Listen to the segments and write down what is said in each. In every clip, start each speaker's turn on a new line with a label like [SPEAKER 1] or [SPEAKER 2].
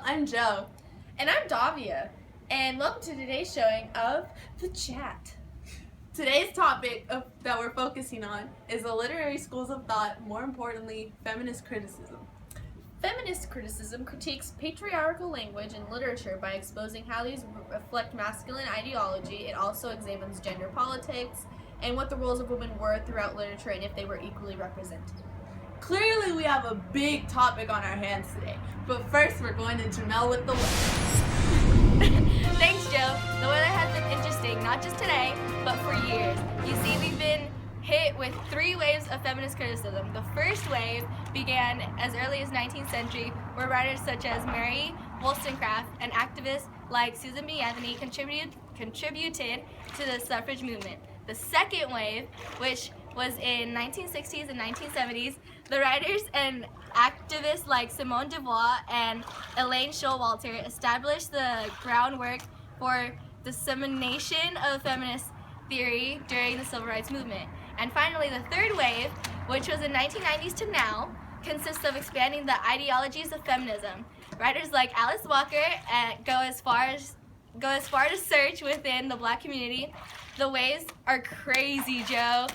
[SPEAKER 1] I'm Joe.
[SPEAKER 2] And I'm Davia. And welcome to today's showing of The Chat.
[SPEAKER 1] Today's topic that we're focusing on is the literary schools of thought, more importantly, feminist criticism.
[SPEAKER 2] Feminist criticism critiques patriarchal language and literature by exposing how these reflect masculine ideology. It also examines gender politics and what the roles of women were throughout literature and if they were equally represented.
[SPEAKER 1] Clearly, we have a big topic on our hands today, but first we're going to Jamel with the weather.
[SPEAKER 2] Thanks, Joe. The weather has been interesting, not just today, but for years. You see, we've been hit with 3 waves of feminist criticism. The first wave began as early as 19th century, where writers such as Mary Wollstonecraft and activists like Susan B. Anthony contributed to the suffrage movement. The second wave, which was in 1960s and 1970s, the writers and activists like Simone de Beauvoir and Elaine Showalter established the groundwork for dissemination of feminist theory during the civil rights movement. And finally, the third wave, which was in 1990s to now, consists of expanding the ideologies of feminism. Writers like Alice Walker go as far to search within the Black community. The waves are crazy, Joe.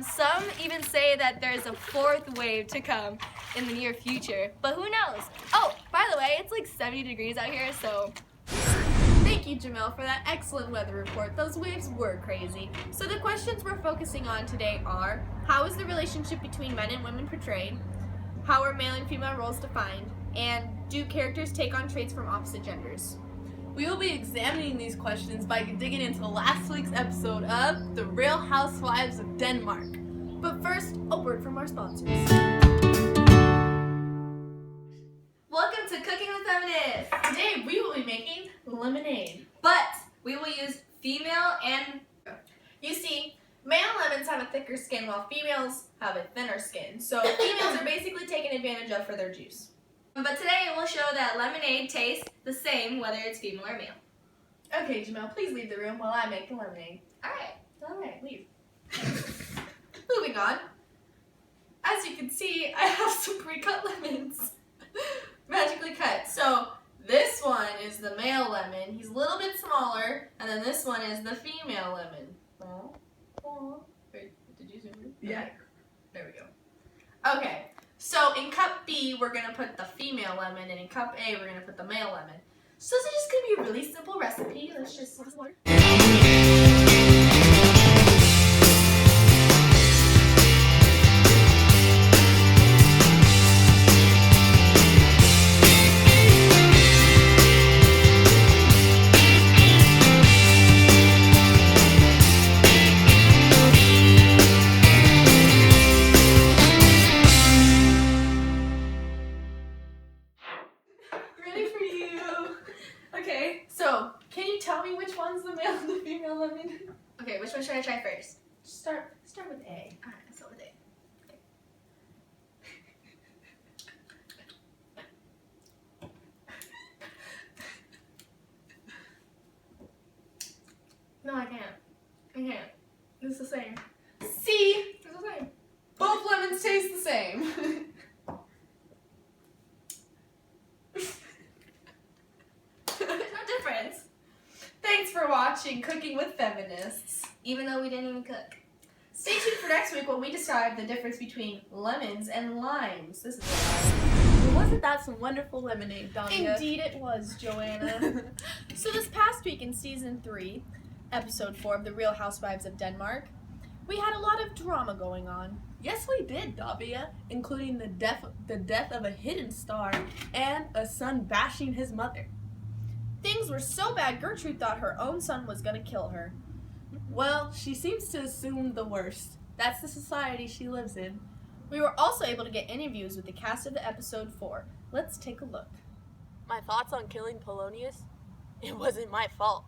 [SPEAKER 2] Some even say that there's a 4th wave to come in the near future, but who knows? Oh, by the way, it's like 70 degrees out here, so...
[SPEAKER 1] Thank you, Jamel, for that excellent weather report. Those waves were crazy. So the questions we're focusing on today are, how is the relationship between men and women portrayed? How are male and female roles defined? And do characters take on traits from opposite genders? We will be examining these questions by digging into last week's episode of The Real Housewives of Denmark. But first, a word from our sponsors.
[SPEAKER 2] Welcome to Cooking with Feminists!
[SPEAKER 1] Today we will be making lemonade.
[SPEAKER 2] But we will use female and...
[SPEAKER 1] You see, male lemons have a thicker skin while females have a thinner skin. So females are basically taken advantage of for their juice.
[SPEAKER 2] But today it will show that lemonade tastes the same whether it's female or male.
[SPEAKER 1] Okay, Jamel, please leave the room while I make the lemonade.
[SPEAKER 2] Alright, leave.
[SPEAKER 1] Moving on. As you can see, I have some pre-cut lemons. Magically cut. So this one is the male lemon. He's a little bit smaller. And then this one is the female lemon. Wait, did you zoom in?
[SPEAKER 2] Yeah.
[SPEAKER 1] Okay. There we go. Okay. So in cup B, we're going to put the female lemon, and in cup A, we're going to put the male lemon. So this is just going to be a really simple recipe. Let's just... Ready for you. Okay, so can you tell me which one's the male and the female lemon?
[SPEAKER 2] Okay, which one should I try first?
[SPEAKER 1] Start with A.
[SPEAKER 2] Alright, let's start with A. No, I can't. It's the same.
[SPEAKER 1] See?
[SPEAKER 2] It's the same.
[SPEAKER 1] Both lemons taste the same.
[SPEAKER 2] There's no difference.
[SPEAKER 1] Thanks for watching Cooking with Feminists.
[SPEAKER 2] Even though we didn't even cook.
[SPEAKER 1] Stay tuned for next week when we describe the difference between lemons and limes. This is a Wasn't that some wonderful lemonade, Dahlia?
[SPEAKER 2] Indeed it was, Joanna. So this past week in Season 3, Episode 4 of The Real Housewives of Denmark, we had a lot of drama going on.
[SPEAKER 1] Yes, we did, Davia, including the death of a hidden star and a son bashing his mother.
[SPEAKER 2] Things were so bad Gertrude thought her own son was going to kill her.
[SPEAKER 1] Well, she seems to assume the worst. That's the society she lives in.
[SPEAKER 2] We were also able to get interviews with the cast of the episode 4. Let's take a look.
[SPEAKER 3] My thoughts on killing Polonius? It wasn't my fault.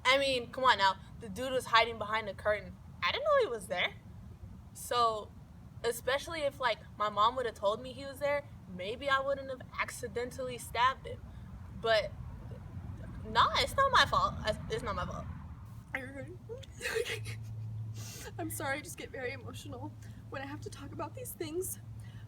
[SPEAKER 3] I mean, come on now. The dude was hiding behind a curtain. I didn't know he was there. So, especially if, like, my mom would have told me he was there, maybe I wouldn't have accidentally stabbed him. But, nah, it's not my fault. It's not my fault.
[SPEAKER 4] I'm sorry, I just get very emotional when I have to talk about these things.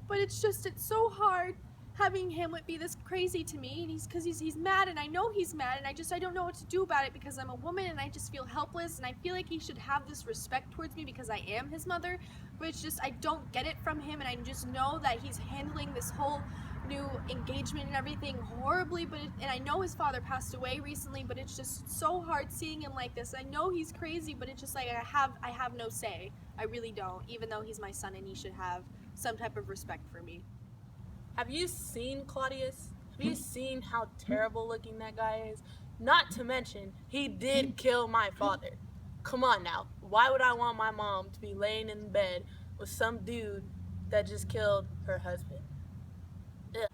[SPEAKER 4] But it's so hard having Hamlet be this crazy to me, and he's mad, and I know he's mad, and I don't know what to do about it because I'm a woman and I just feel helpless, and I feel like he should have this respect towards me because I am his mother, but it's just I don't get it from him, and I just know that he's handling this whole new engagement and everything horribly, and I know his father passed away recently, but it's just so hard seeing him like this. I know he's crazy, but it's just like I have no say. I really don't, even though he's my son and he should have some type of respect for me.
[SPEAKER 3] Have you seen Claudius? Have you seen how terrible looking that guy is? Not to mention, he did kill my father. Come on now. Why would I want my mom to be laying in bed with some dude that just killed her husband? Ugh.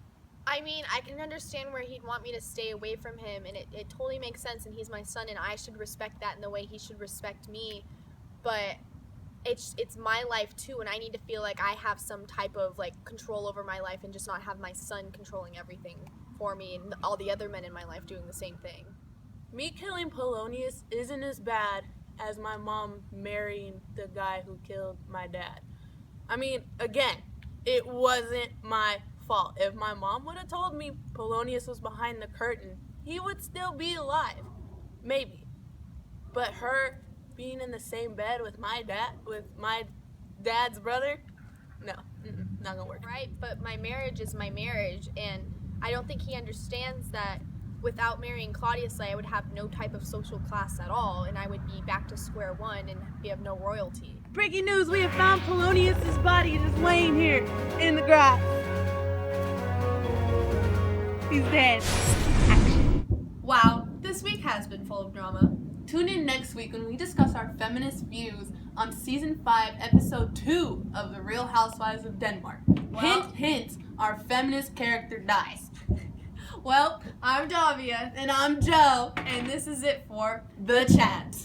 [SPEAKER 1] I mean, I can understand where he'd want me to stay away from him, and it totally makes sense, and he's my son, and I should respect that in the way he should respect me, but it's my life too, and I need to feel like I have some type of like control over my life and just not have my son controlling everything for me and all the other men in my life doing the same thing.
[SPEAKER 3] Me killing Polonius isn't as bad as my mom marrying the guy who killed my dad. I mean, again, it wasn't my fault. If my mom would have told me Polonius was behind the curtain, he would still be alive. Maybe. But her being in the same bed with my dad's brother, no, not gonna work.
[SPEAKER 1] Right, but my marriage is my marriage, and I don't think he understands that without marrying Claudius, I would have no type of social class at all, and I would be back to square one and be of no royalty.
[SPEAKER 3] Breaking news, we have found Polonius' body just laying here in the grass. He's dead.
[SPEAKER 1] Wow, this week has been full of drama.
[SPEAKER 5] Tune in next week when we discuss our feminist views on Season 5, Episode 2 of The Real Housewives of Denmark.
[SPEAKER 1] Well-
[SPEAKER 5] Hint, hint, our feminist character dies.
[SPEAKER 1] Well, I'm Davia.
[SPEAKER 5] And I'm Joe,
[SPEAKER 1] And this is it for
[SPEAKER 5] The Chat.